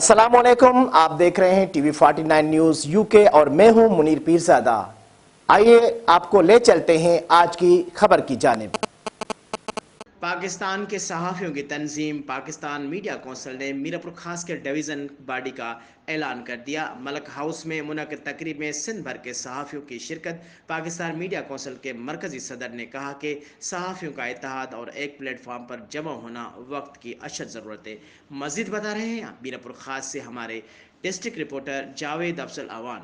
السلام علیکم، آپ دیکھ رہے ہیں ٹی وی 49 نیوز UK اور میں ہوں منیر پیرزادہ۔ آئیے آپ کو لے چلتے ہیں آج کی خبر کی جانب۔ پاکستان کے صحافیوں کی تنظیم پاکستان میڈیا کونسل نے میرپور خاص کے ڈویژن باڈی کا اعلان کر دیا۔ ملک ہاؤس میں منعقد تقریب میں سندھ بھر کے صحافیوں کی شرکت۔ پاکستان میڈیا کونسل کے مرکزی صدر نے کہا کہ صحافیوں کا اتحاد اور ایک پلیٹ فارم پر جمع ہونا وقت کی اشد ضرورت ہے۔ مزید بتا رہے ہیں میرپور خاص سے ہمارے ڈسٹرکٹ رپورٹر جاوید افضل اوان۔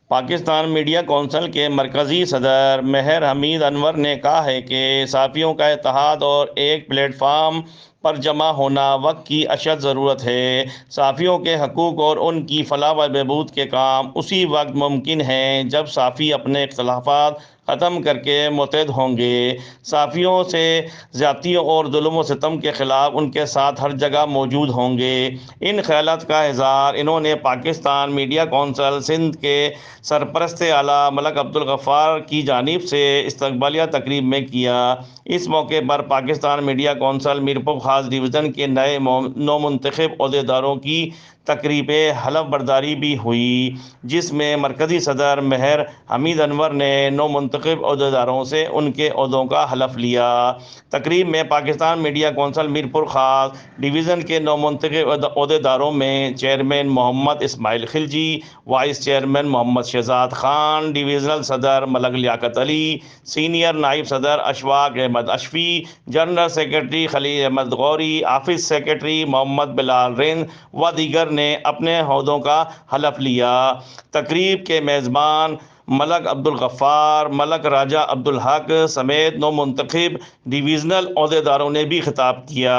پاکستان میڈیا کونسل کے مرکزی صدر مہر حمید انور نے کہا ہے کہ صحافیوں کا اتحاد اور ایک پلیٹ فارم پر جمع ہونا وقت کی اشد ضرورت ہے۔ صحافیوں کے حقوق اور ان کی فلاح و بہبود کے کام اسی وقت ممکن ہیں جب صحافی اپنے اختلافات ختم کر کے متحد ہوں گے۔ صحافیوں سے زیادتیوں اور ظلم و ستم کے خلاف ان کے ساتھ ہر جگہ موجود ہوں گے۔ ان خیالات کا اظہار انہوں نے پاکستان میڈیا کونسل سندھ کے سرپرست اعلیٰ ملک عبدالغفار کی جانب سے استقبالیہ تقریب میں کیا۔ اس موقع پر پاکستان میڈیا کونسل میرپور خاص ڈویژن کے نئے نومنتخب عہدیداروں کی تقریب حلف برداری بھی ہوئی، جس میں مرکزی صدر مہر حمید انور نے نومنتخب عہدیداروں سے ان کے عہدوں کا حلف لیا۔ تقریب میں پاکستان میڈیا کونسل میرپور خاص ڈویژن کے نومنتخب عہدیداروں میں چیئرمین محمد اسماعیل خلجی، وائس چیئرمین محمد شہزاد خان، ڈویژنل صدر ملک لیاقت علی، سینئر نائب صدر اشفاق احمد اشفی، جنرل سیکرٹری خلیل احمد غوری، آفس سیکرٹری محمد بلال رند و دیگر نے اپنے عہدوں کا حلف لیا۔ تقریب کے میزبان ملک عبدالغفار، ملک راجہ عبدالحق سمیت نومنتخب ڈویژنل عہدیداروں نے بھی خطاب کیا۔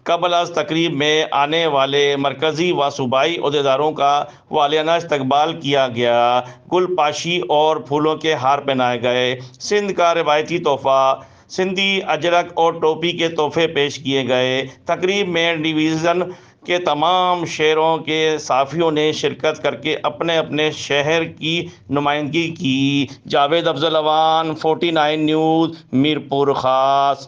قبل از تقریب میں آنے والے مرکزی و صوبائی عہدیداروں کا والینہ استقبال کیا گیا، گل پاشی اور پھولوں کے ہار پہنائے گئے۔ سندھ کا روایتی تحفہ سندھی اجرک اور ٹوپی کے تحفے پیش کیے گئے۔ تقریب میں ڈویژن کے تمام شہروں کے صحافیوں نے شرکت کر کے اپنے اپنے شہر کی نمائندگی کی۔ جاوید افضل اوان، 49 نیوز، میرپور خاص۔